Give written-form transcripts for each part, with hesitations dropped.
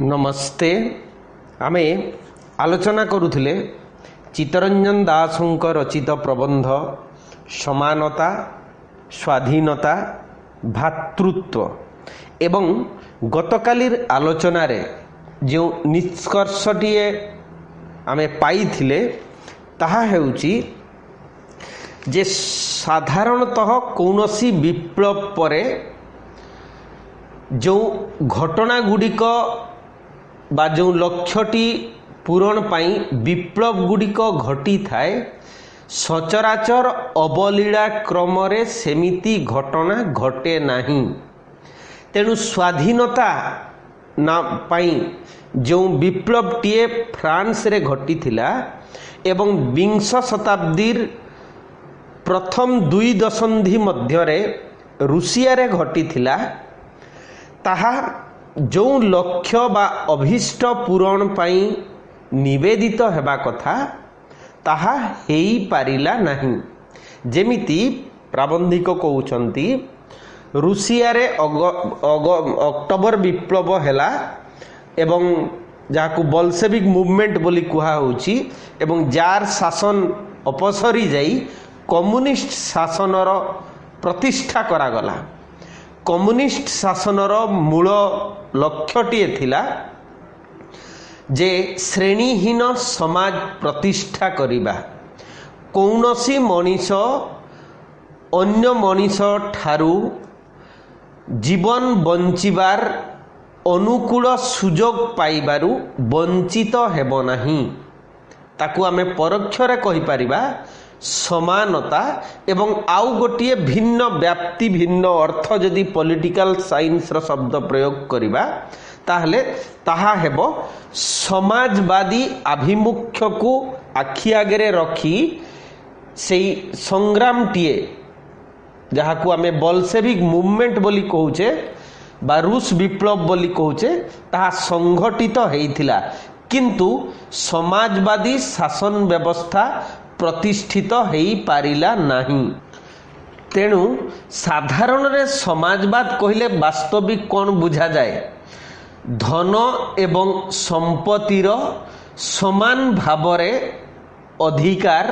नमस्ते। आमे आलोचना करुथिले चित्तरंजन दासंकर रचित प्रबंध समानता, स्वाधीनता, भातृत्व एवं गतकालीर आलोचना रे जो निष्कर्षटीए आमे पाइथिले ताहा हेउची जे साधारणतः कौनसी विप्लव परे जो घटना गुड़िक बा जो लक्ष्यटी पूरण पाई विप्लव गुड़िक घटी थाए सचराचर अवलीला क्रम रे सेमिति घटना घटे नहीं। तेणु स्वाधीनता ना पाई जो विप्लव टीए फ्रांस रे घटी थिला एवं विंश शताब्दीर प्रथम दुई दशंधि मध्य रे रूसिया रे घटी थिला ताहा जो लक्ष्य बा अभिष्ट पूरण पाई निवेदित हेबा कथा ताहा हेई पारिला नहीं। जेमिति प्राबंधिक कहउछंती रूसिया रे अक्टोबर विप्लव हेला एवं जाकु बोल्शेविक मूवमेंट बोली कुहा होउची एवं जार शासन अपसरी जाई कम्युनिस्ट शासनर प्रतिष्ठा करा गला। कम्युनिस्ट शासनर मूल लक्ष्यटीए थिला जे श्रेणीहीन समाज प्रतिष्ठा करिबा। कौनसी मनीष अन्य मनीष ठारू जीवन बंचिबार अनुकूल सुजोग पाइबारु वंचित हेबो नहीं। ताकू आमे परोक्षरे कहि परिबा समानता एवं आउ गोटिए भिन्न व्याप्ति भिन्न अर्थ जदि पॉलिटिकल साइंस रो शब्द प्रयोग करिबा ताहले ताहा हेबो समाजवादी आभिमुख्य को आखि आगे रखी सेई संग्राम टीए जहा को आमे बोल्शेविक मूवमेंट बोली कहूचे बा रूस विप्लव बोली कहूचे ताहा संगठित हेइथिला किंतु समाजवादी शासन व्यवस्था प्रतिष्ठित हेई पारिला नहीं। तेणु साधारण रे समाजवाद कहले वास्तविक कौन बुझा जाए धन एवं संपत्तिर समान भावरे अधिकार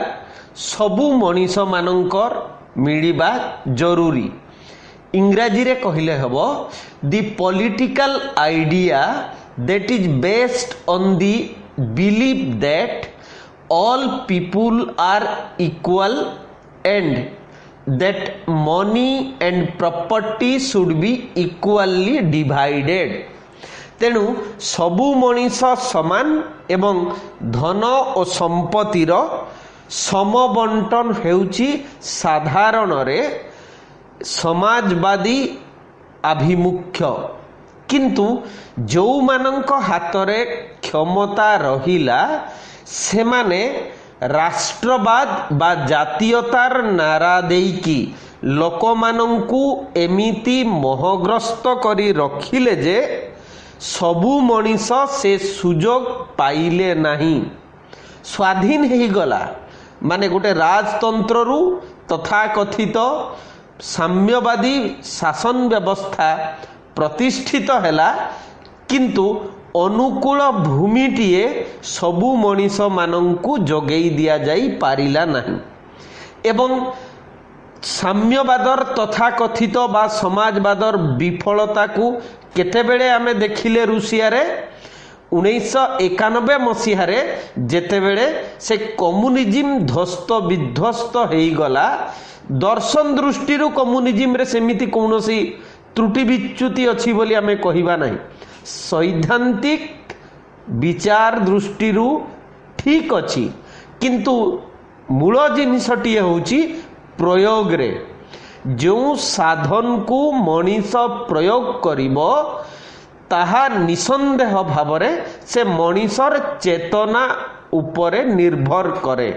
सबु मनीष मानंकर मिलिबा जरूरी। इंग्राजी रे कहले हबो the political idea that is based on the belief that all people are equal and that money and property should be equally divided। तेणु सबु मनीष समान एवं धन और संपत्तिर समबंटन हेउची साधारण रे समाजवादी आभिमुख्य। किंतु जो मानक हातरे क्षमता रहिला सेमाने राष्ट्रवाद बा जातीयतार नारा देकी लोक मानंकु एमिति मोहग्रस्त करी रखिले जे सबु मनीष से सुजोग पाइले नहीं। स्वाधीन ही गला माने गोटे राजतंत्र रु तथा कथित साम्यवादी शासन व्यवस्था प्रतिष्ठित हैला किंतु अनुकूल भूमिटीए सबु मनीष मानंकु जोगेई दिया जाई पारिला नहीं। एवं साम्यवादर तथा कथित बा समाजवादर विफलता को केतेबेले आमे देखिले रूसिया रे 1991 मसीह रे जेतेबेले से कम्युनिज्म ध्वस्त विध्वस्त हेई गला। दर्शन दृष्टि कम्युनिज्म रे सेमिति कौनसी त्रुटि विच्युति अछि बोली आमे कहिबा नहीं। सैद्धांतिक विचार दृष्टि ठीक अच्छी किंतु मूल जिनसटी होची प्रयोग रे जो साधन को मनीष प्रयोग करिबो ताहा निसंदेह भावरे से मनीषर चेतना उपरे निर्भर करे।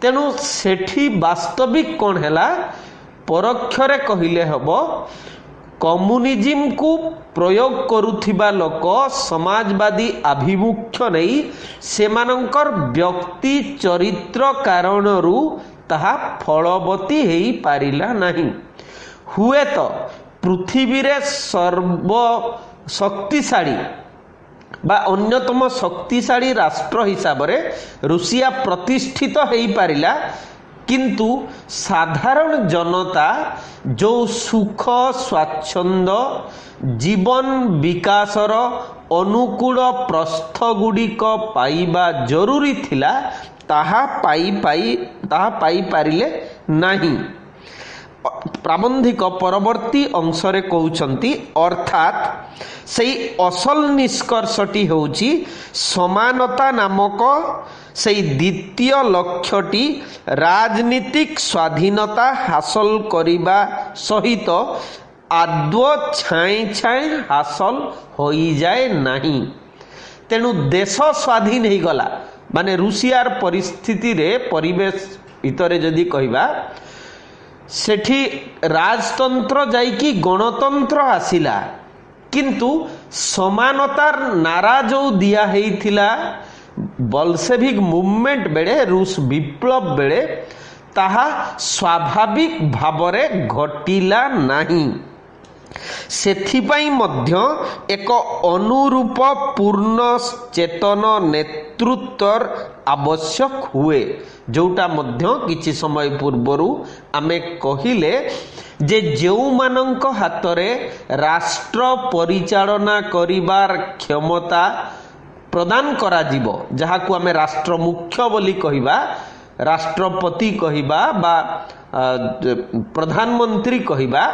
तेणु सेठी वास्तविक कौन हैला परोक्षरे कहिले हबो कम्युनिज्म को प्रयोग करुथिबा लोक समाजवादी आभिमुख्य नहीं सेमानंकर व्यक्ति चरित्र कारणरू ताहा फलवती हेई पारिला नहीं। हुए तो पृथ्वी रे सर्व शक्तिशाली बा अन्यतम शक्तिशाली राष्ट्र हिसाब रे रूसिया प्रतिष्ठित हो पारिला, किंतु साधारण जनता जो सुख स्वाच्छंद जीवन विकासर अनुकूल प्रस्थ गुड़िक पाइबा जरूरी थिला, ताहा पाई पारिले नहीं। प्राबंधिक परवर्ती अंशरे कहउछंती अर्थात सेई असल निष्कर्षटी होउची समानता नामक सेई द्वितीय लक्ष्यटी राजनीतिक स्वाधीनता हासिल करिबा सहित आदौ छाई छाई हासिल होई जाए नहीं। तेणु देश स्वाधीन हो गला माने रूसियार परिस्थिति रे परिवेश भितरे जदि कहबा सेठी राजतंत्र जाइकी गणतंत्र आसिला, किंतु समानतार नारा जो दिया हेइथिला बल्सेविक मूवमेंट बेले रूस विप्लव बेले ताहा स्वाभाविक भावरे घटिला नहीं। सेथिपाई मध्य एक अनुरूप पूर्ण चेतन नेतृत्वर आवश्यक हुए, जोटा मध्य किछि समय पूर्वरु आमे कहिले जे जेउ मानंक हातरे राष्ट्र परिचालना करिबार क्षमता प्रदान करा जीवो, जहाकु आमे राष्ट्र मुख्य बोली कहिबा, राष्ट्रपति कहिबा बा प्रधानमंत्री कहिबा,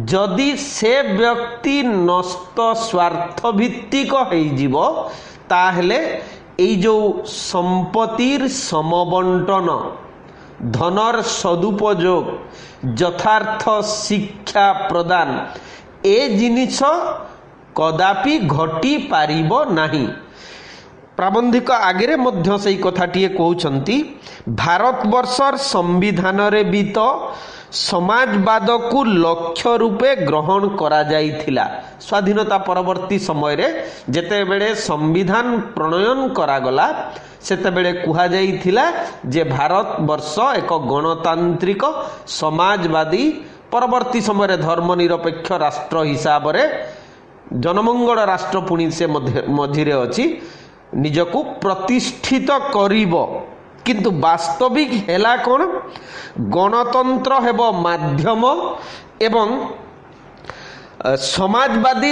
जदि से व्यक्ति नष्ट स्वार्थ भित्तिक होई जीवो ताहले एई जो संपत्तिर समबंटन, धनर सदुपयोग, यथार्थ शिक्षा प्रदान ए जिनिस कदापि घटी पारिबो नाही। प्राबंधिक आगे मध्य से कथाटी कहउछंती भारतवर्षर संविधान रे भी तो समाजवाद को लक्ष्य रूपे ग्रहण करा जाइथिला। स्वाधीनता परवर्ती समय रे जेते बेले संविधान प्रणयन करा गला सेते बेले कुहा जाइथिला जे भारत वर्ष एक गणतांत्रिक समाजवादी परवर्ती समय रे धर्मनिरपेक्ष राष्ट्र हिसाब रे जनमंगल राष्ट्र पुणी से मझिरे अछि निजको प्रतिष्ठित करिबो, किंतु वास्तविक हेला कोन गणतंत्र हेबो माध्यम एवं समाजवादी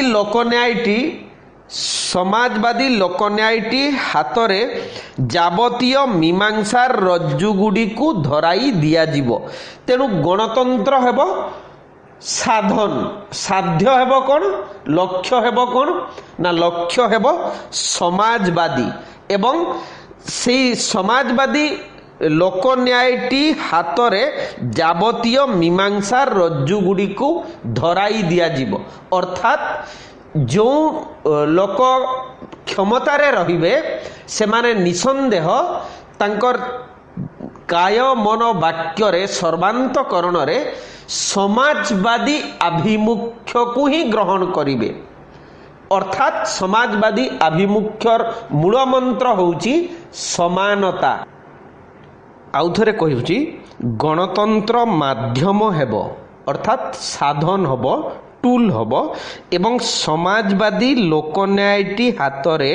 लोकन्यायटी हातरे जाबतीय मीमांसार रज्जुगुडी को धराई दिया जीवो। तेणु गणतंत्र हेबो साधन, साध्य हेबो कोन, लक्ष्य हेबो कोन ना लक्ष्य हेबो समाजवादी एवं सेई समाजवादी लोकन्यायटी हातरे जाबतीय मीमांसार रज्जुगुडी को धराई दिया जीवो। अर्थात जो लोक क्षमतारे रहिबे सेमाने निसंदेह तांकर काय मन वाक्य रे सर्वांतकरण रे समाजवादी आभिमुख्य को ही ग्रहण करिवे। अर्थात समाजवादी आभिमुख्यर मूल मंत्र होउची समानता। आउथरे कहूची गणतंत्र माध्यम हेबो, अर्थात साधन होबो, टूल होबो एवं समाजवादी लोकन्यायटी हातरे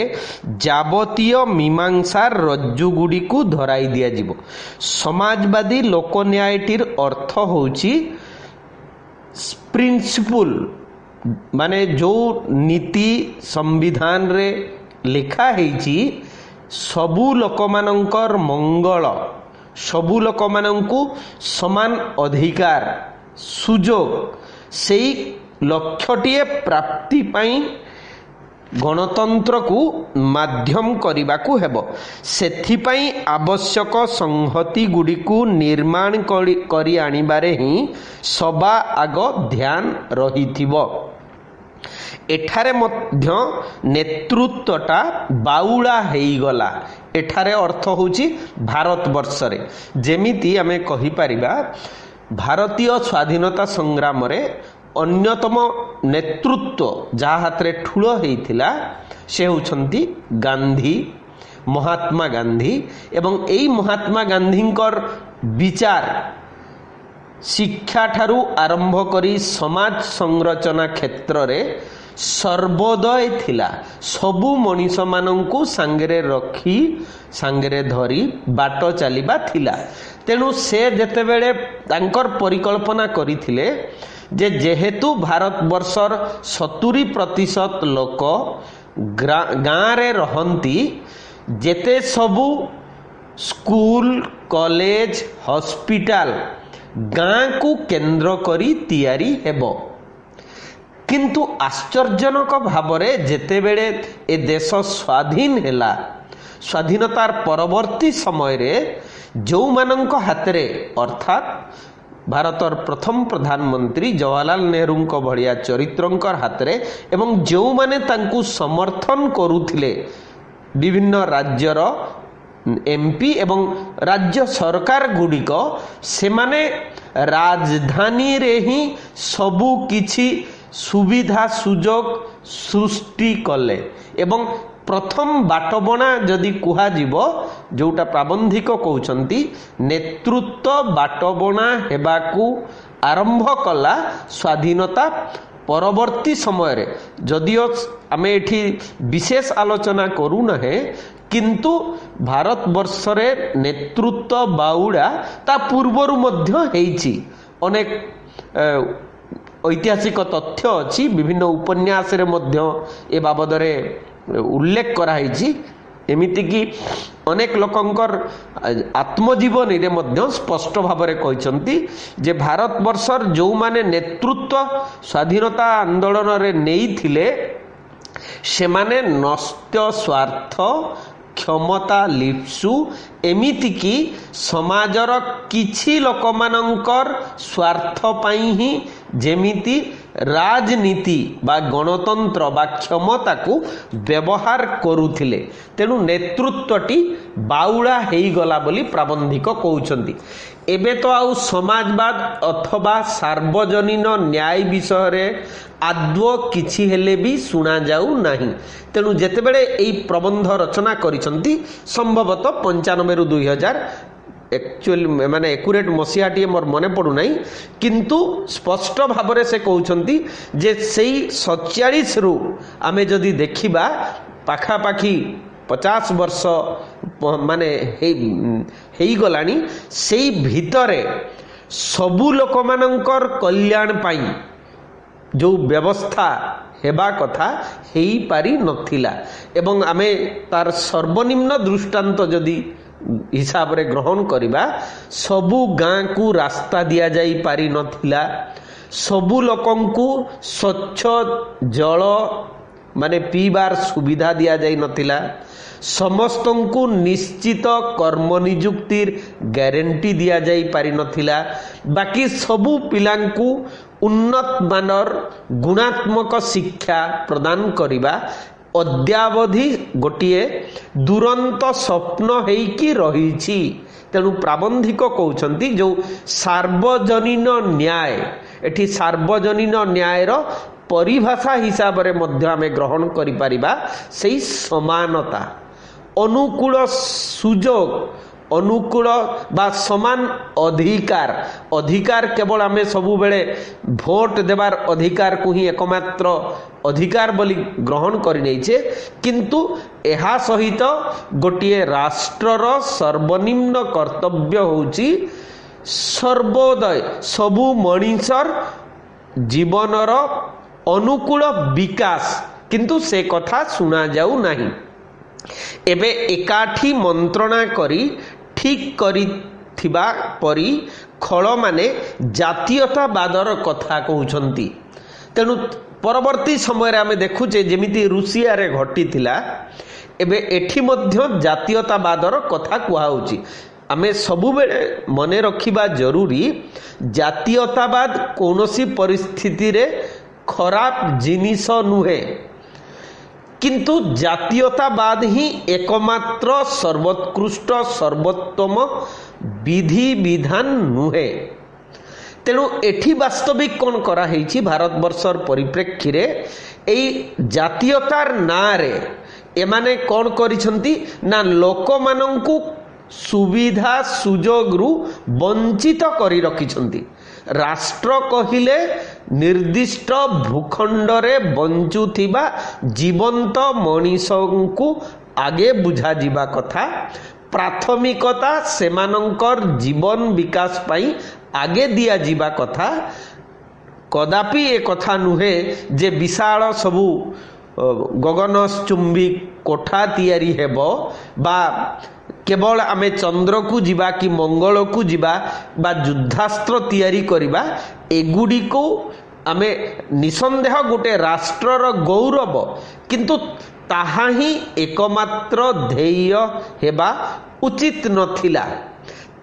जाबतीय मीमांसार रज्जुगुडी को धराई दिया जीवो। समाजवादी लोकन्यायटीर अर्थ होउची प्रिंसिपल, माने जो नीति संविधान रे लिखा हेची सबु लोक मानकर मंगल, सबु लोक मानंकु समान अधिकार सुजोग सेई लक्ष्यटीए प्राप्ति पाई गणतंत्र को माध्यम करिबा को हेबो। सेथिपाई आवश्यक संहति गुडी को निर्माण करी आनिबारे ही सभा आग ध्यान रहिथिबो। एठारे मध्य नेतृत्वटा बाउला हेइगला। एठारे अर्थ होची भारत वर्ष रे जेमिति आमे कहि परिबा भारतीय स्वाधीनता संग्राम रे अन्यतम नेतृत्व जहा हाथ में ठूल होता से होउछंती गांधी, महात्मा गांधी। एवं यही महात्मा गांधींकर विचार शिक्षा ठारू आरंभ करी समाज संरचना क्षेत्र रे ସର୍ବୋଦୟ ଥିଲା। ସବୁ ମଣିଷମାନଙ୍କୁ ସାଙ୍ଗରେ ରଖି ସାଙ୍ଗରେ ଧରି ବାଟ ଚାଲିବା ଥିଲା। ତେଣୁ ସେ ଯେତେବେଳେ ତାଙ୍କର ପରିକଳ୍ପନା କରିଥିଲେ ଯେ ଯେହେତୁ ଭାରତବର୍ଷର 70% ଲୋକ ଗାଁରେ ରହନ୍ତି, ଯେତେ ସବୁ ସ୍କୁଲ କଲେଜ ହସ୍ପିଟାଲ ଗାଁକୁ କେନ୍ଦ୍ର କରି ତିଆରି ହେବ। କିନ୍ତୁ ଆଶ୍ଚର୍ଯ୍ୟଜନକ ଭାବରେ ଯେତେବେଳେ ଏ ଦେଶ ସ୍ୱାଧୀନ ହେଲା, ସ୍ୱାଧୀନତାର ପରବର୍ତ୍ତୀ ସମୟରେ ଯେଉଁମାନଙ୍କ ହାତରେ ଅର୍ଥାତ୍ ଭାରତର ପ୍ରଥମ ପ୍ରଧାନମନ୍ତ୍ରୀ ଜବାହରଲାଲ ନେହେରୁଙ୍କ ଭଳିଆ ଚରିତ୍ରଙ୍କର ହାତରେ ଏବଂ ଯେଉଁମାନେ ତାଙ୍କୁ ସମର୍ଥନ କରୁଥିଲେ ବିଭିନ୍ନ ରାଜ୍ୟର ଏମ୍ପି ଏବଂ ରାଜ୍ୟ ସରକାର ଗୁଡ଼ିକ, ସେମାନେ ରାଜଧାନୀରେ ହିଁ ସବୁ କିଛି ସୁବିଧା ସୁଯୋଗ ସୃଷ୍ଟି କଲେ। ଏବଂ ପ୍ରଥମ ବାଟବଣା ଯଦି କୁହାଯିବ, ଯେଉଁଟା ପ୍ରାବନ୍ଧିକ କହୁଛନ୍ତି ନେତୃତ୍ୱ ବାଟବଣା ହେବାକୁ ଆରମ୍ଭ କଲା ସ୍ୱାଧୀନତା ପରବର୍ତ୍ତୀ ସମୟରେ। ଯଦିଓ ଆମେ ଏଠି ବିଶେଷ ଆଲୋଚନା କରୁନାହେଁ, କିନ୍ତୁ ଭାରତବର୍ଷରେ ନେତୃତ୍ୱ ବାଉଡ଼ା ତା ପୂର୍ବରୁ ମଧ୍ୟ ହେଇଛି। ଅନେକ ଐତିହାସିକ ତଥ୍ୟ ଅଛି, ବିଭିନ୍ନ ଉପନ୍ୟାସରେ ମଧ୍ୟ ଏ ବାବଦରେ ଉଲ୍ଲେଖ କରାହେଇଛି। ଏମିତିକି ଅନେକ ଲୋକଙ୍କର ଆତ୍ମଜୀବନୀରେ ମଧ୍ୟ ସ୍ପଷ୍ଟ ଭାବରେ କହିଛନ୍ତି ଯେ ଭାରତବର୍ଷର ଯେଉଁମାନେ ନେତୃତ୍ୱ ସ୍ୱାଧୀନତା ଆନ୍ଦୋଳନରେ ନେଇଥିଲେ, ସେମାନେ ନଷ୍ଟ ସ୍ୱାର୍ଥ କ୍ଷମତା ଲିପ୍ସୁ, ଏମିତିକି ସମାଜର କିଛି ଲୋକମାନଙ୍କର ସ୍ୱାର୍ଥ ପାଇଁ ହିଁ ଯେମିତି ରାଜନୀତି ବା ଗଣତନ୍ତ୍ର ବା କ୍ଷମତାକୁ ବ୍ୟବହାର କରୁଥିଲେ। ତେଣୁ ନେତୃତ୍ୱଟି ବାଉଳା ହେଇଗଲା ବୋଲି ପ୍ରାବନ୍ଧିକ କହୁଛନ୍ତି। ଏବେ ତ ଆଉ ସମାଜବାଦ ଅଥବା ସାର୍ବଜନୀନ ନ୍ୟାୟ ବିଷୟରେ ଆଦୌ କିଛି ହେଲେ ବି ଶୁଣାଯାଉ ନାହିଁ। ତେଣୁ ଯେତେବେଳେ ଏହି ପ୍ରବନ୍ଧ ରଚନା କରିଛନ୍ତି, ସମ୍ଭବତଃ 95ରୁ 2000, ଆକ୍ଚୁଆଲି ମାନେ ଏକୁରେଟ୍ ମସିହାଟିଏ ମୋର ମନେ ପଡ଼ୁନାହିଁ, କିନ୍ତୁ ସ୍ପଷ୍ଟ ଭାବରେ ସେ କହୁଛନ୍ତି ଯେ ସେଇ 47ରୁ ଆମେ ଯଦି ଦେଖିବା ପାଖାପାଖି 50 ବର୍ଷ ମାନେ ହେଇଗଲାଣି। ସେଇ ଭିତରେ ସବୁ ଲୋକମାନଙ୍କର କଲ୍ୟାଣ ପାଇଁ ଯେଉଁ ବ୍ୟବସ୍ଥା ହେବା କଥା ହେଇପାରି ନଥିଲା। ଏବଂ ଆମେ ତାର ସର୍ବନିମ୍ନ ଦୃଷ୍ଟାନ୍ତ ଯଦି ହିସାବରେ ଗ୍ରହଣ କରିବା, ସବୁ ଗାଁକୁ ରାସ୍ତା ଦିଆଯାଇ ପାରି ନଥିଲା, ସବୁ ଲୋକଙ୍କୁ ସ୍ୱଚ୍ଛ ଜଳ ମାନେ ପିଇବାର ସୁବିଧା ଦିଆଯାଇ ନଥିଲା, ସମସ୍ତଙ୍କୁ ନିଶ୍ଚିତ କର୍ମ ନିଯୁକ୍ତିର ଗ୍ୟାରେଣ୍ଟି ଦିଆଯାଇ ପାରିନଥିଲା, ବାକି ସବୁ ପିଲାଙ୍କୁ ଉନ୍ନତ ମାନର ଗୁଣାତ୍ମକ ଶିକ୍ଷା ପ୍ରଦାନ କରିବା ଅଦ୍ୟାବଧି ଗୋଟିଏ ଦୁରନ୍ତ ସ୍ୱପ୍ନ ହେଇକି ରହିଛି। ତେଣୁ ପ୍ରାବନ୍ଧିକ କହୁଛନ୍ତି ଯେଉଁ ସାର୍ବଜନୀନ ନ୍ୟାୟ, ଏଠି ସାର୍ବଜନୀନ ନ୍ୟାୟର ପରିଭାଷା ହିସାବରେ ମଧ୍ୟ ଆମେ ଗ୍ରହଣ କରିପାରିବା ସେଇ ସମାନତା, ଅନୁକୂଳ ସୁଯୋଗ, ଅନୁକୂଳ ବା ସମାନ ଅଧିକାର। ଅଧିକାର କେବଳ ଆମେ ସବୁବେଳେ ଭୋଟ ଦେବାର ଅଧିକାରକୁ ହିଁ ଏକମାତ୍ର ଅଧିକାର ବୋଲି ଗ୍ରହଣ କରିନେଇଛେ, କିନ୍ତୁ ଏହା ସହିତ ଗୋଟିଏ ରାଷ୍ଟ୍ରର ସର୍ବନିମ୍ନ କର୍ତ୍ତବ୍ୟ ହେଉଛି ସର୍ବୋଦୟ, ସବୁ ମଣିଷର ଜୀବନର ଅନୁକୂଳ ବିକାଶ। କିନ୍ତୁ ସେ କଥା ଶୁଣାଯାଉ ନାହିଁ। ଏବେ ଏକାଠି ମନ୍ତ୍ରଣା କରି ଠିକ୍ କରିଥିବା ପରି ଖଳମାନେ ଜାତୀୟତାବାଦର କଥା କହୁଛନ୍ତି। ତେଣୁ ପରବର୍ତ୍ତୀ ସମୟରେ ଆମେ ଦେଖୁଛେ ଯେମିତି ରୁଷିଆରେ ଘଟିଥିଲା, ଏବେ ଏଠି ମଧ୍ୟ ଜାତୀୟତାବାଦର କଥା କୁହାହେଉଛି। ଆମେ ସବୁବେଳେ ମନେ ରଖିବା ଜରୁରୀ, ଜାତୀୟତାବାଦ କୌଣସି ପରିସ୍ଥିତିରେ ଖରାପ ଜିନିଷ ନୁହେଁ, କିନ୍ତୁ ଜାତୀୟତାବାଦ ହିଁ ଏକମାତ୍ର ସର୍ବୋତ୍କୃଷ୍ଟ ସର୍ବୋତ୍ତମ ବିଧିବିଧାନ ନୁହେଁ। ତେଣୁ ଏଠି ବାସ୍ତବିକ କ'ଣ କରାହେଇଛି ଭାରତବର୍ଷର ପରିପ୍ରେକ୍ଷୀରେ, ଏଇ ଜାତୀୟତାର ନାଁରେ ଏମାନେ କ'ଣ କରିଛନ୍ତି ନା ଲୋକମାନଙ୍କୁ ସୁବିଧା ସୁଯୋଗରୁ ବଞ୍ଚିତ କରି ରଖିଛନ୍ତି। राष्ट्र कहिले निर्दिष्ट भूखंडरे बंचुथिबा जीवंत मनीषंकु आगे बुझा जिबा कथा। प्राथमिकता सेमानंकर जीवन विकास पाई आगे दिया जिबा कथा। कदापि ए कथा नुहे जे विशाल सबु गगनचुंबी कोठा तैयारी हेबो बा केवल आमे चंद्र को जीवा कि मंगल को जीवा बा युद्धास्त्र तैयारी करिबा एगुडी को आमे निसंदेह गोटे राष्ट्रर गौरव किंतु ताहा ही एकमात्र ध्येय हेबा उचित नथिला।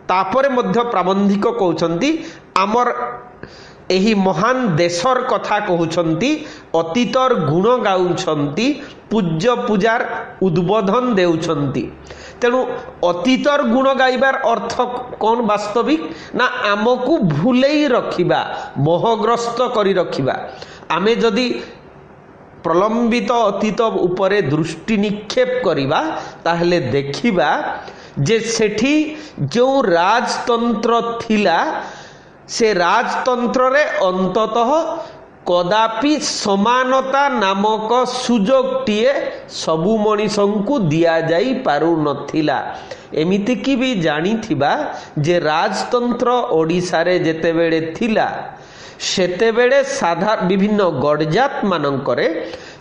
तापरे मध्य प्राबंधिक कहउछंती आमर एही महान देशर कथा कहउछंती अतीतर गुण गाउछंती पूज्य पूजार उद्बोधन देउछंती। तेणु अतीतर गुण गाइबार अर्थ कौन वास्तविक ना आमको भूलेई रखिबा मोहग्रस्त करी रखिबा। आमे जदि प्रलंबित अतीत उपरे दृष्टि निक्षेप करिबा ताहले देखिबा जे सेठी जो राजतंत्र थिला से राजतंत्र रे अंततः कदापि समानता नामक सुजोगटीए सबु मनीषंकु दिया जाई पारु नथिला। एमिति कि भी जानी थिबा जे राजतंत्र ओडिसा रे जेते बेले थिला सेते बेले साधारण विभिन्न गडजात मानकरे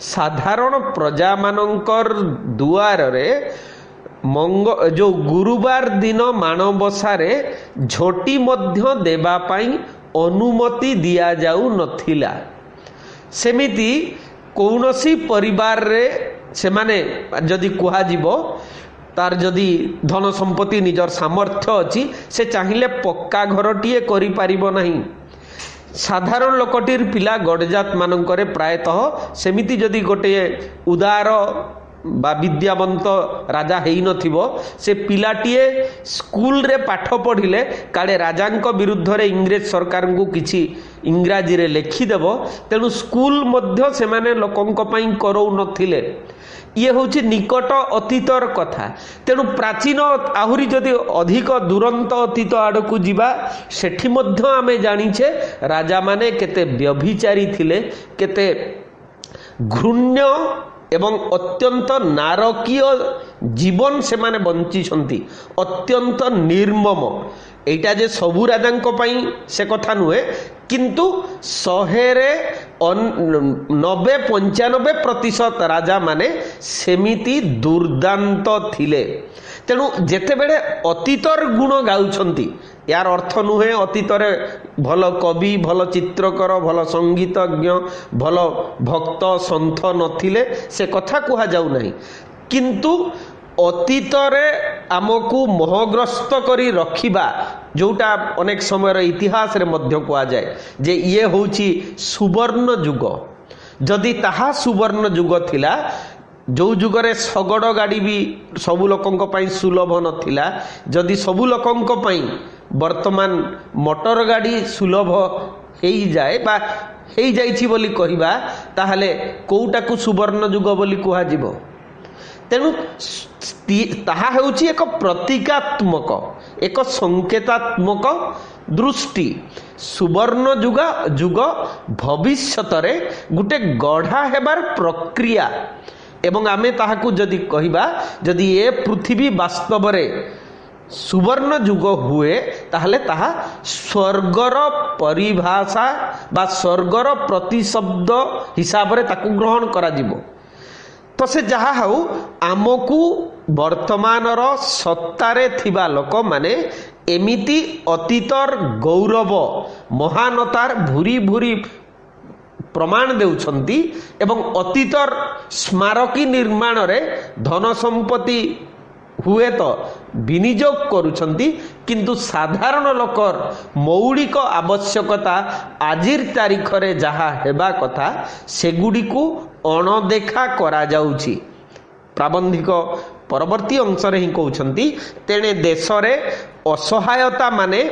साधारण प्रजा मानकर दुआर रे जो गुरुवार दिन माणबसारे झोटी मध्य देबा पाई अनुमति दिया जाऊ नथिला। सेमिति कौनसी परिवार रे से माने जदि कुहा जीवो तार जदि धन संपत्ति निजर सामर्थ्य अछि से चाहिए पक्का घरटीए करि पारिबो नहीं। साधारण लोकटीर पिला गडजात मानकरे प्रायतः सेमिति जदि गोटे उदार बा विद्यावंत राजा हेई नथिबो से पिलाटीए स्कूल रे पाठ पढ़िले काले राजांक विरुद्ध रे इंग्रेज सरकार को किछि इंग्राजी रे लेखि देबो तेनु स्कूल मध्य से माने लोकंक पई करौ नथिले। ये होछि निकट अतीतर कथा। तेणु प्राचीन आहुरी जदि अधिक दुरंत अतीत आड़कू जीवा सेठी मध्य आमे जानिछे राजा माने केते व्यभिचारी थिले केते घृण्य एवं अत्यंत नारकीय जीवन से माने बंची छंती अत्यंत निर्मम। एटा जे सबु राजांक पई से कथा नुहे किंतु 90-95% राजा माने सेमिति दुर्दांत थिले। तेणु जेते बेले अतीतर गुण गाउछंती यार अर्थ नुहे अतीतरे भल कवि भल चित्रकर भल संगीतज्ञ भल भक्त सन्थ नथिले से कथा कुहा जाऊ नहीं किंतु अतीतरे आमको मोहग्रस्त करी रखिबा जोटा अनेक समय इतिहास रे मध्य कुआ जाए जे ये होची सुवर्ण युग। जदि ताहा सुवर्ण युग थिला जो जुगरे शगड़ गाड़ी भी सबु लोकंक पई सुलभ नथिला जदि सबु लोकंक पई वर्तमान मोटर गाड़ी सुलभ हेई जाए बा हेई जाइछि बोली कहिबा ताहले कोउटा को सुवर्ण युग बोली कुहा जिवो। तेणु ताहा हेउछि एक प्रतीकात्मक एक संकेतात्मक दृष्टि। सुवर्ण युग भविष्यत रे गुटे गढ़ा हेबार प्रक्रिया एवं आमे ताहाकू जदि कहिबा जदि ए पृथ्वी वास्तव रे सुवर्ण युग हुए ताहले ताहा स्वर्गर परिभाषा बा स्वर्गर प्रतिशब्द हिसाब रे ताकू ग्रहण करा जिवो। तो से जहा हाउ आमको वर्तमानर सत्तारे थिबा लोक माने एमिति अतीतर गौरव महानतार भूरी भूरी प्रमाण देउछंती एवं अतीतर स्मारकी निर्माण रे धन संपत्ति हुए तो विनियोग करुछंती किंतु साधारण लोकर मौलिक आवश्यकता आजिर तारीख रे जहा हेबा कथा सेगुडी को अणदेखा करा जाउछि। प्राबंधिक परवर्ती अंश रे ही कहउछंती तेणे देश रे असहायता माने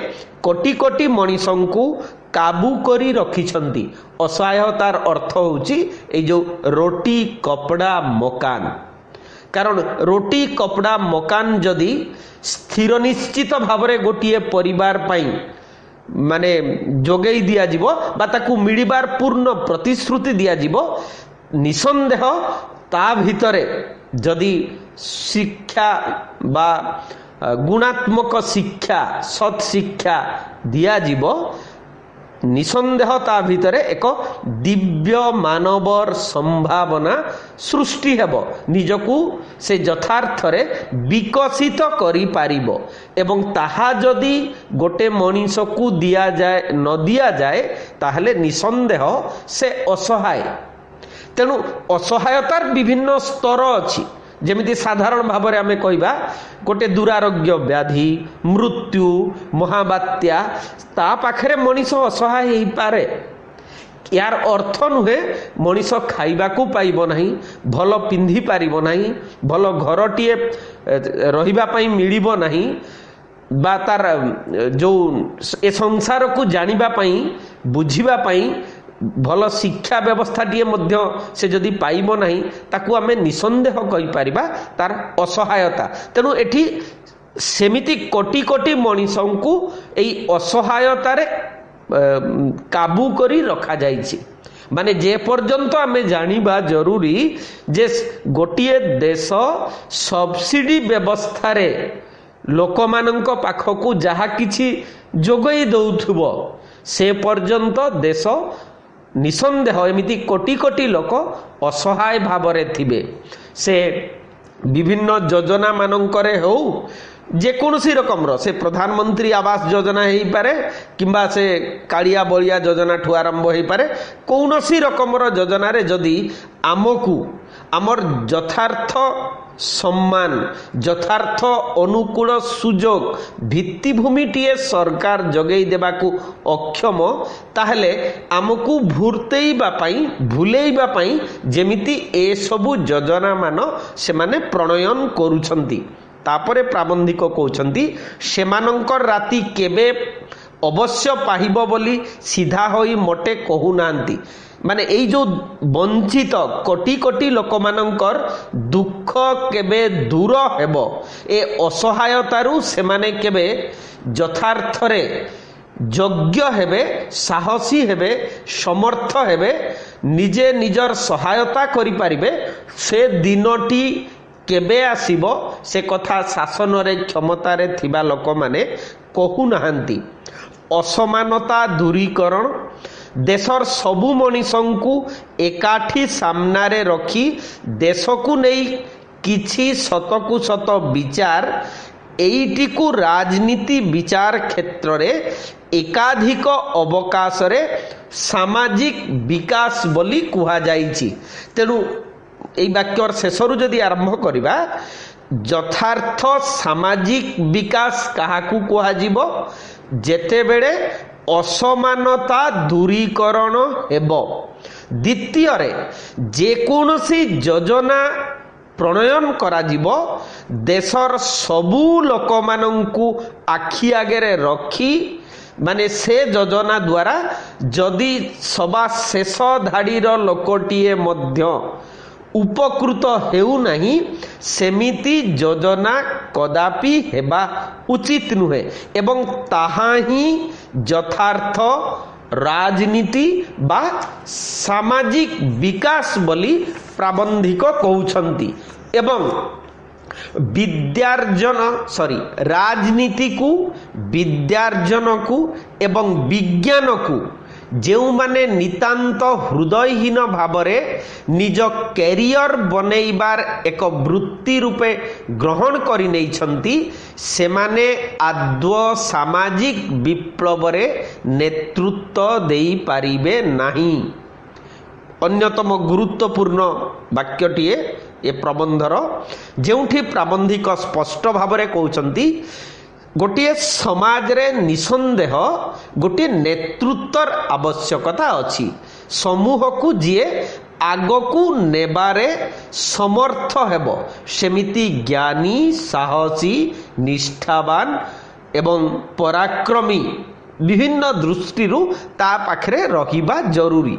कोटी कोटी मनीषंकु काबू करी रखिछंती। असहायतार अर्थ होउछि ए जो रोटी कपड़ा मकान। कारण रोटी कपड़ा मकान जदि स्थिर निश्चित भाव रे गोटिए परिवार पाई माने जोगई दिया जिवो बा ताकू मिलिबार पूर्ण प्रतिश्रुति दिया जिवो निसंदेह ता भितरे जदि शिक्षा बा गुणात्मक शिक्षा सत् शिक्षा दिया जिवो निसंदेह ता भितरे एक दिव्य मानवर संभावना सृष्टि हेबो निजकू से यथार्थरे विकसित करि पारिबो एवं ताहा जदि गोटे मनीष को दिया जाए न दिया जाए ताहले निसंदेह से असहाय तेणु असहायतार विभिन्न स्तर अछि जेमिति साधारण भाव में आम कहवा गोटे दुरारोग्य व्याधि मृत्यु महाबात्या ता पाखरे मनीष असहाय हो पारे यार अर्थ नुहे मनीष खाइबा को पाइबो नहीं भल पिंधि पारिबो नहीं भल घरटीए रहिबा पई मिलिबो नहीं बा तार जो ए संसार को जानिबा पई बुझिबा पई भल शिक्षा व्यवस्था टीए मध्य से जदि पाइबो नहीं ताकू आमे निसंदेह कहि पारिबा तार असहायता तेणु एठी सेमिति कोटी कोटी मनीषंकु एई असहायतारे काबू करी रखा जाइछि माने जे पर्यंत आमे जानिबा जरूरी जे गोटिए देश सब्सिडी व्यवस्था रे लोकमानंक पाखकु जहा किछि जोगई दउथुबो से पर्यंत देश निसंदेह एमिति कोटी कोटी लोक असहाय भावरे थिबे से विभिन्न योजना मानंकरे हो जेकोसी रकम से प्रधानमंत्री आवास योजना हो पारे किंबा से कालिया बलिया योजना ठू आरंभ हो पारे कौनसी रकम योजना रे जदि आमकू आमर यथार्थ सम्मान यथार्थ अनुकूल सुजोग भित्तिभूमि टीए सरकार जगई देबाकू अक्षम ताहले आमकू भूलेइबा पई जेमिति ए सबु योजना मान से माने प्रणयन करूछंती तापरे प्राबंधिक कहउछंती सेमानंकर राति केबे अवश्य पाहिबो बोली सीधा होई मोटे कहू नांती माने एई जो वंचित कोटी कोटी लोक मानंकर दुख केबे दूर हेबो ए असहायतारू से माने केबे यथार्थरे योग्य हेबे साहसी हेबे समर्थ हेबे निजे निजर सहायता करि पारिबे से दिनटी केबे आसीबो से कथा शासन रे क्षमता रे थिबा लोक माने कहू नाहंती असमानता दूरीकरण देशर सबु मनीषंकु एकाठी सामनारे रखी देश को नहीं किछि सतकु सत विचार एइटिकु राजनीति विचार क्षेत्र रे एकाधिक अवकाश रे सामाजिक विकास बोली कुहा जाइछि तेणु एई वाक्यर शेषरु जदि आरंभ करिबा यथार्थ सामाजिक विकास काहाकु कुहा जिवो जेते बेले असमानता दूरीकरण हेबो द्वितीय रे जेकोसी योजना प्रणयन करा जिवो देशर सबु लोक मानंकु आखि आगे रखी माने से योजना द्वारा जदि सभा शेष धाड़ीर लोकटीए मध्य उपकृत हेउ नहीं सेमिति योजना कदापि हेबा उचित नुहे एवं ताहा ही यथार्थ राजनीति बा सामाजिक विकास बोली प्राबंधिक कहउछंती एवं राजनीति को विद्यार्जन को एवं विज्ञान को जो माने नितांत हृदयहीन भावरे निज कैरियर बनैबार एक वृत्ति रूपे ग्रहण करि नैछंती से माने आद्व सामाजिक विप्लव रे नेतृत्व देई पारिबे नाही। अन्यतम गुरुत्वपूर्ण वाक्यटीए ए प्रबंधर जेउठी प्राबंधिक स्पष्ट भावरे कहउछंती गोटे समाज रे निसंदेह गोटे नेतृत्वर आवश्यकता अछि समूह को जीए आगकू नेबारे समर्थ हेबो सेमिति ज्ञानी साहसी निष्ठावान एवं पराक्रमी विभिन्न दृष्टिरू ता पाखरे रहिबा जरूरी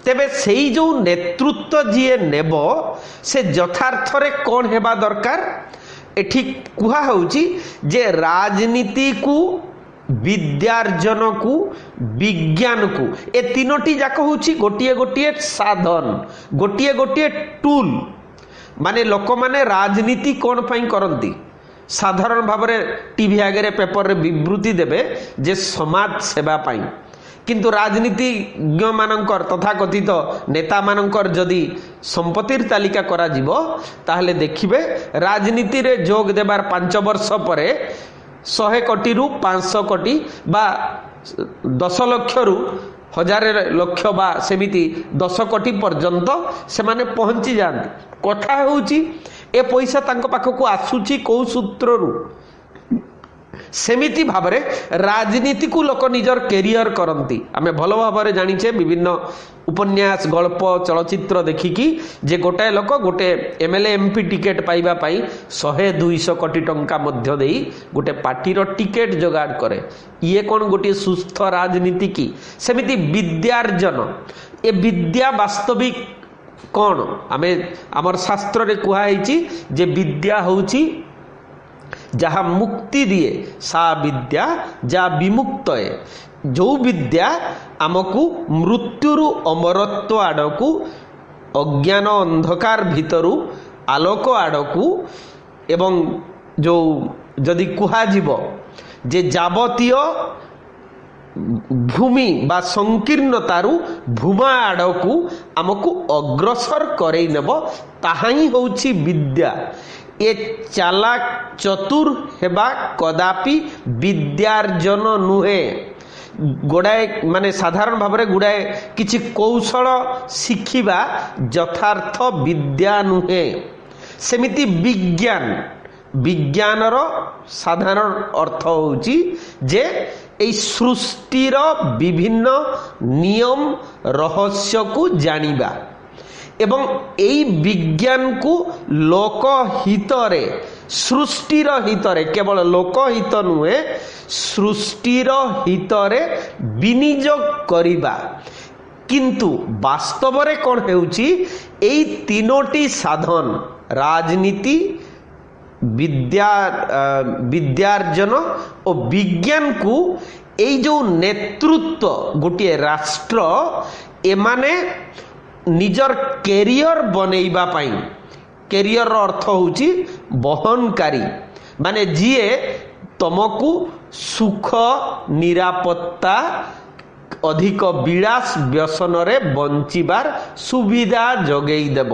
तेबे सेई जो नेतृत्व जीए नेबो से यथार्थरे कोन हेबा दरकार एठी कुहा होउची जे राजनीति को विद्यार्जन को विज्ञान को ए तीनोटी जाक होची गोटिए गोटिए साधन गोटिए गोटिए टूल माने लोक माने राजनीति कौन पाई करती साधारण भाव में टीवी आगे पेपर रे विवृत्ति देवे जे समाज सेवा पाई किंतु राजनीतिज्ञ मानकर तथा कथित नेता मानकर जदि संपत्तिर तालिका करा जिवो ताहले देखिबे राजनीति रे जोग देबार 5 वर्ष परे 100 कोटी रु 500 कोटी बा 10 लाख रु 1000 लाख बा सेमिति 10 कोटी पर्यंत से माने पहुंची जाते कथा होउची ए पैसा तांको पाखकु आसुची को सूत्ररु सेमिति भाव राजनीति को लोक निजर कैरियर करती आम भल भाव जानीचे विभिन्न उपन्यास गल्प चलचित्र देखिकी जे गोटाए लोक गोटे एमएलए एमपी टिकेट पाइबा पाई 100-200 कोटी टंका मध्य देई गोटे पार्टीर टिकेट जोगाड़ करे ये कौन गोटे सुस्थ राजनीति की सेमिति विद्यार्जन ए विद्या वास्तविक कौन आमे आमर शास्त्र रे कुहाइची जे विद्या होउची जहाँ मुक्ति दिए सा विद्या जा विमुक्त है जो विद्या आमको मृत्युरु अमरत्व आड़कू अज्ञान अंधकार भितरु आलोक आड़कू एवं जो जदि कुहाजिब जे जावतीय भूमि बा संकीर्णतारु भूमा आड़कू आमको अग्रसर करई नेब ताहा ही होउछि विद्या ए चालाक चतुर हेबा कदापि विद्यार्जन नुहे गोड़ाए माने साधारण भाव में गुड़ाए किछि कौशल शिखिबा यथार्थ विद्या नुहे सेमिति विज्ञान विज्ञानर साधारण अर्थ होउची जे ए सृष्टिर विभिन्न नियम रहस्य को जानिबा एवं एई विज्ञान को लोक हितरे सृष्टिर हितरे केवल लोक हित नुहे सृष्टिर हितरे विनियोग करिबा किंतु वास्तव रे कौन हेउची एई तीनोटी साधन राजनीति विद्यार्जन और विज्ञान को एई जो नेतृत्व गोटे राष्ट्र एमाने निजर कैरियर बनैबा पाई कैरियर अर्थ होउची बहनकारी माने जिए तुमको सुख निरापत्ता अधिक विलास व्यसन रे बंचिबार सुविधा जगेई देब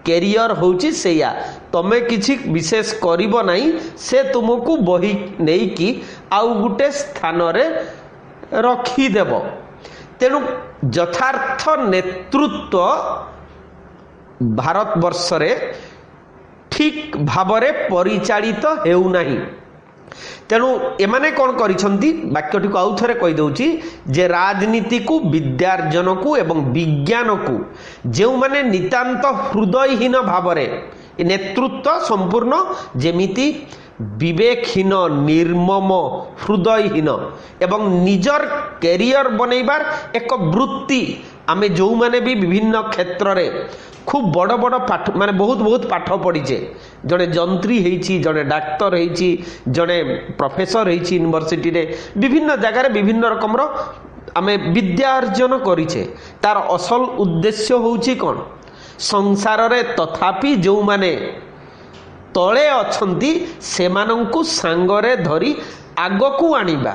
कैरियर होउची सेया तमे किछि विशेष करिबो नाही से तुमको बही नेई की आउ गुटे स्थान रे रखी देब तेणु यथार्थ नेतृत्व भारत वर्ष रे ठीक भावरे परिचालित हेउ नाही तेणु एमाने कौन करिसंती वाक्यटी को आउ थरे कहि दउची जे राजनीति को विद्यार्जन को एवं विज्ञान को जेउ माने नितांत हृदयहीन भावरे नेतृत्व संपूर्ण जेमिति विवेकहीन निर्मम हृदयहीन एवं निजर कैरियर बनैबार एक वृत्ति आमे जो माने भी विभिन्न क्षेत्र रे खूब बड़ बड़ पाठ माने बहुत पाठ पढ़ीचे जड़े जंत्री हेची जड़े डाक्तर हेची जड़े प्रोफेसर हेची यूनिवर्सिटी रे विभिन्न जगह रे विभिन्न रकम रो आमे विद्या अर्जन करिचे तार असल उद्देश्य होउची कोन संसार रे तथापि जो माने तले अछंती सेमानंकु सांगरे धरी आगकु आनिबा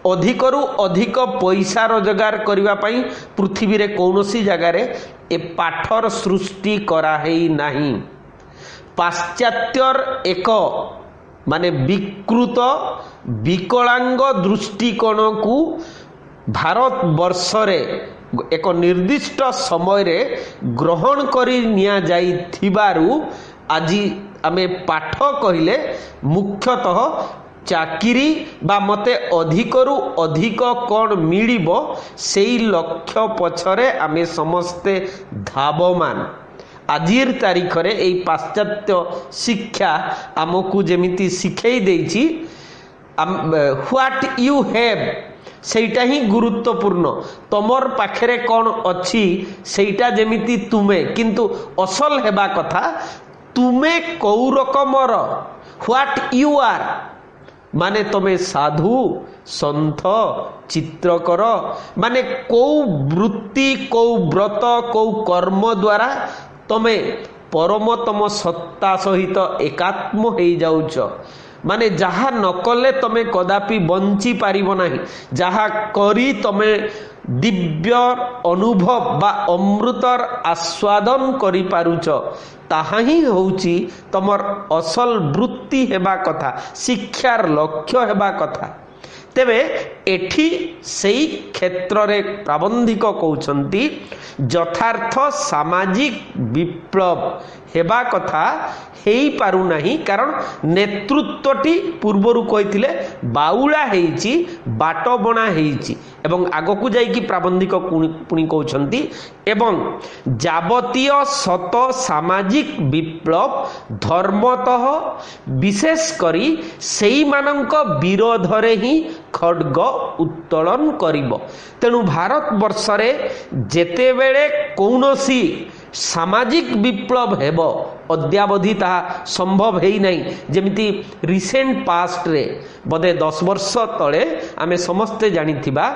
अधिकरु अधिक पैसा रोजगार करिबा पई पृथ्वी रे कौनसी जगह रे ए पाठर सृष्टि करा हेई नाही पाश्चात्यर एक माने विकृत विकलांग दृष्टिकोण को भारत वर्ष रे एक निर्दिष्ट समय रे ग्रहण करि निया जाई थिबारु आजी आमे पाठ कहिले मुख्यतः चाकिरी बा मते अधिकरु अधिक कौन मिलिबो सेई लक्ष्य पछरे आमे समस्ते धावमान आजिर तारीख रे एई पाश्चात्य शिक्षा आमको जेमिति शिखई देइछि व्हाट यू हैव सेटा ही गुरुत्वपूर्ण तमर पाखरे कौन अच्छी सेटा जेमिति तुमे किंतु असल हेबा कथा तुमे कौ रकमर व्हाट यू आर माने तमे साधु संथ चित्रकर माने कौ वृत्ति कौ व्रत कौ कर्म द्वारा तमे परमतम सत्ता सहित एकात्म हो जाउछ माने जहा न कले तमे कदापि बंची पारिब नाही जहा करी तमे दिव्य अनुभव बा अमृतर आस्वादन करि पारुछ ताहा ही होउची तमर असल वृत्ति हेबा कथा शिक्षार लक्ष्य हेबा कथा तेबे एठी सेई क्षेत्र रे प्राबंधिक कहउछंती यथार्थ सामाजिक विप्लव हेबा कथा हेई पारु नाही कारण नेतृत्वटी पूर्वरु कहिथिले बाउला हेइची बाट बणा हेइची एवं आगकू जाईकी प्राबंधिक पुणी कहउछंती एवं जावतीय सत सामाजिक विप्लव धर्मतः विशेष करी सेई मानंक विरोध रे ही खड्ग उत्तोलन करिब तेणु भारत वर्ष रे जेते बेले कौनसी सामाजिक विप्लव हेब अद्यावधि ताहा संभव हेई नहीं जेमिति रिसेंट पास्ट रे बोधे 10 वर्ष तले आमे समस्ते जानिथिबा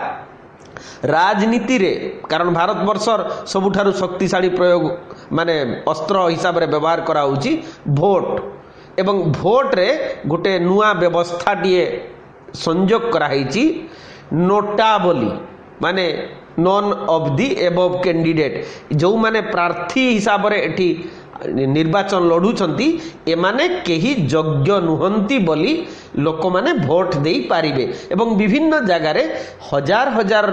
राजनीति रे कारण भारत वर्षर सबुठारु शक्तिशाली प्रयोग माने अस्त्र हिसाब रे व्यवहार करा होउची भोट एवं भोट रे गोटे नुआ व्यवस्था दिए संयोग करा हेची नोटा बोली माने none of the above candidate जो माने प्रार्थी हिसाब रे एठी निर्वाचन लड़ुछंती एमाने केही योग्य नुहंती बोली लोक माने भोट देई पारिबे एवं विभिन्न जगह रे हजार हजार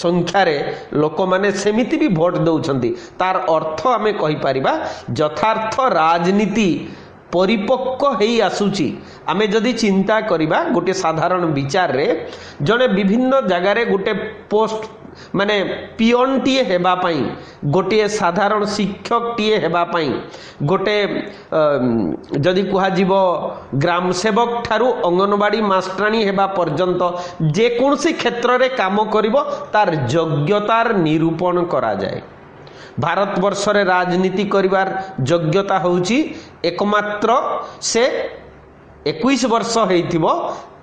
संख्या रे लोक माने सेमिति भी भोट दउछंती तार अर्थ आमे कहि परिबा यथार्थ राजनीति परिपक्व हेई आसुची आमे जदि चिंता करिबा गोटे साधारण विचार रे जने विभिन्न जगह रे गोटे पोस्ट माने पियन टीए हेबा पई गोटे साधारण शिक्षक टीए हेबा पई गोटे जदि कुहा जीवो ग्राम सेवक ठारू अंगनवाड़ी मास्टरानी हेबा पर्यंत जे कोनसी क्षेत्र रे काम करिवो तार योग्यतार निरूपण करा जाए भारत वर्ष रे राजनीति करिवार योग्यता होउची एकमात्र से 21 वर्ष हेइथिबो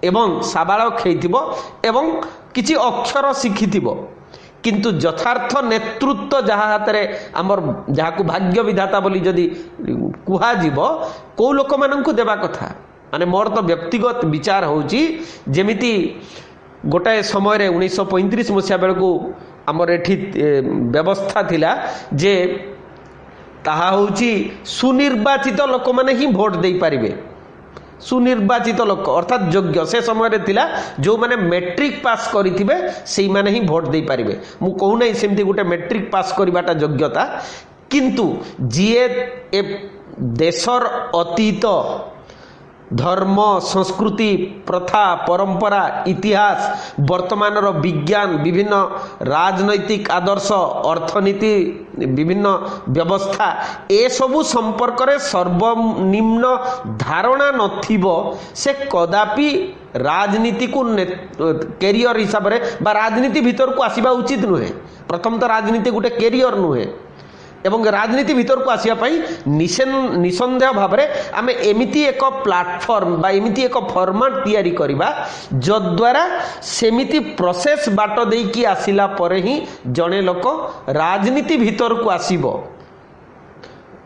एवं साबालक हेइथिबो एवं किछि अक्षर शिखिथिबो किंतु यथार्थ नेतृत्व जहा हातरे आमर जहाकू भाग्य विधाता बोली जदि कुहा जीवो को लोक माननकू देबा कथा माने मोर तो व्यक्तिगत विचार होउची जेमिति गोटाए समय रे 1935 मसिया बेलकू आमर एठी व्यवस्था थिला जे ताहा होउची सुनिर्वाचित लोक माने ही भोट देई पारिबे सुनिर्वाचित लोक अर्थात योग्य से समय रे थिला जो माने मैट्रिक पास करिथिबे सेई माने ही भोट देई पारिबे मु कहू नै सेमति गुटे मैट्रिक पास करिबाटा योग्यता किंतु जीए ए देशर अतीत धर्म संस्कृति प्रथा परंपरा इतिहास वर्तमान विज्ञान विभिन्न राजनैतिक आदर्श अर्थनीति विभिन्न व्यवस्था ए सबु संपर्क रे सर्वनिम्न धारणा नथिबो से कदापि राजनीति को कैरियर हिसाब रे बा राजनीति भीतर को आसीबा उचित नुहे प्रथम तो राजनीति गुटे कैरियर नुहे एवं राजनीति भीतर को आसिया पई निसंदेह भाव रे आमे एमिति एक प्लेटफॉर्म बा एमिति एक फॉर्मेट तयारी करिबा जो द्वारा सेमिति प्रोसेस बाट देई की आसिला परे ही जणे लोक राजनीति भीतर को आसीबो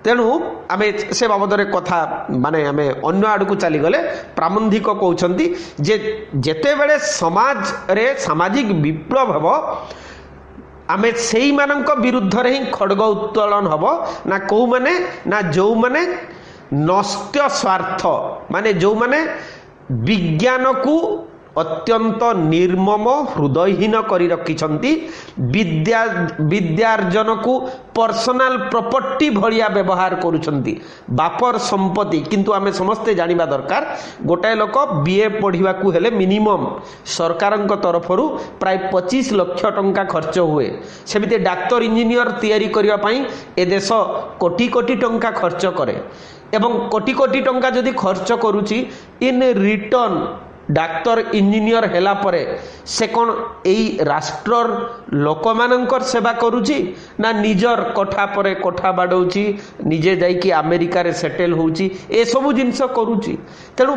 तेणु आमे से बाबद रे कथा माने आमे अन्य आड़ को चली गले प्राबंधिक कहउछंती जे जेते बेले समाज रे सामाजिक विप्लव हबो आमे सेई मानंक विरुद्ध रे ही खड्ग उत्तोलन हबो ना को माने ना जो माने नष्ट स्वार्थ माने जो माने विज्ञान को अत्यंत निर्मम हृदयहीन करी रखिछंती विद्यार्जन को पर्सनल प्रॉपर्टी भलिया व्यवहार करूछंती बापर संपत्ति किंतु आमे समस्ते जानिबा दरकार गोटाए लोक बीए पढ़िबा को हेले मिनिमम सरकारक तरफरु प्राय 25 लाख टंका खर्च हुए सेमिते डाक्टर इंजीनियर तयारी करिवा पई ए देश कोटी कोटी टंका खर्च करे एवं कोटी कोटी टंका जदि खर्च करूची इन रिटर्न डाक्टर इंजीनियर हेला परे से कौन एई राष्ट्रर लोक मानकर सेवा करूची ना निजर कोठा परे कोठा बाडौची निजे जाई कि अमेरिका रे सेटल होउची ए सब जिंस करूची तेणु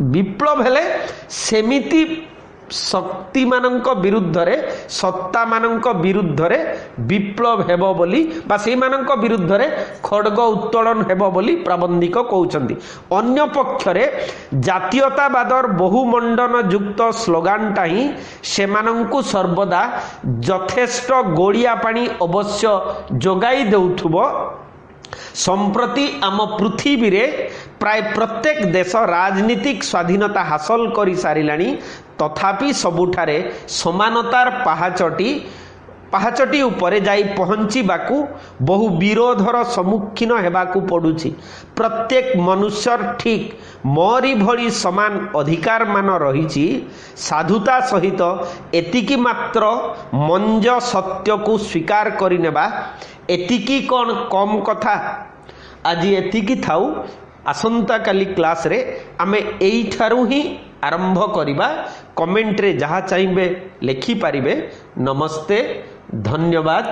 विप्लव हेले सेमिति शक्ति मानक विरुद्ध रे सत्ता मानक विरुद्ध रे विप्लव हेबो बोली बा से मानक विरुद्ध रे खड्ग उत्तोलन हेबो बोली प्राबंधिक कहउछंती। अन्य पक्ष रे जातीयतावादर बहुमंडन युक्त स्लोगानटा ही से मानकु सर्वदा यथेष्ट गोड़िया पानी अवश्य जोगाई देउथुबो। संप्रति आम पृथ्वी रे प्राय प्रत्येक देश राजनीतिक स्वाधीनता हासिल कर सारिलाणी, तथापि सबुठारे समानतार पाहाचटी उपरे जाई पहुंचीबाकू बहु विरोधर सम्मुखीन हेबाकू पड़ुछि। प्रत्येक मनुष्यर ठीक मोरी भली समान अधिकार मान रहिछि। साधुता सहित एतिकी मात्र मंज सत्य को स्वीकार करिनेबा एतिकी कौन कम कथा। आज एतिकी थाउ, आसंता काली क्लास रे आमे एइठारु ही आरंभ करिबा। कमेंट रे जहाँ चाहिए लिखि पारिबे। नमस्ते, धन्यवाद।